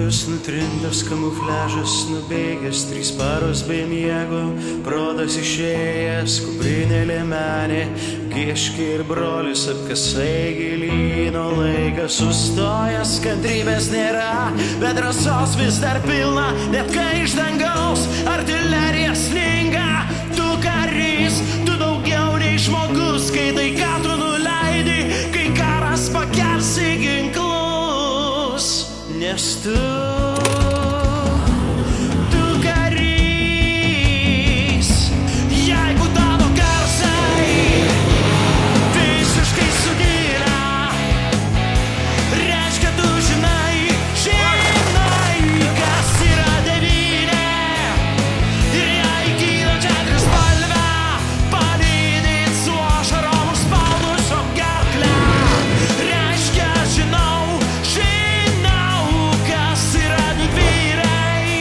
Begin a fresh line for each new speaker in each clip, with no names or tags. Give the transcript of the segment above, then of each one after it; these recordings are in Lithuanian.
Rojus nutrintas, kamufliažas nubėgęs, 3 paros be miego, protas išėjęs, kuprinė liemenė, kiški ir brolis apkasai gilino, laikas sustojęs, kantrybės nėra, bet drąsos vis dar pilna, net kai iš dangaus artilerija sninga. Tu karys, tu daugiau nei žmogus, kai tai ką tu nuleidi, kai karas pakelsi ginklus, nes tu karys, jeigu tavo garsai visiškai sugilę, reiškia tu žinai, kas yra devinė, ir jei kylančią trispalvę palydyt su ašarom užspaudusio gerklę, reiškia žinau, kas yra didvyriai.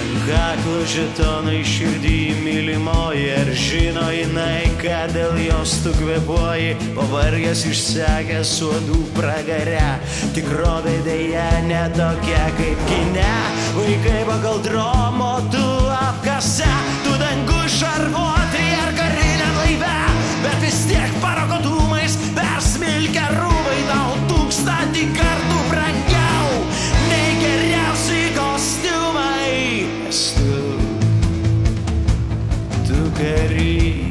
Ant kaklo žetonai širdį mylimoji, ar žino jinai, kad dėl jos tu kvėpuoji, pavargęs išsekęs uodų pragare, tikrovė dėja ne tokia kaip kine, vaikai pagal dromo tu apkase, tu dangu šarvuoti ar kariniam laive, bet vis tiek parako dūmais persmilkę rūbai tau 1000 kartų brangiau nei geriausi kostiumai, nes tu karys.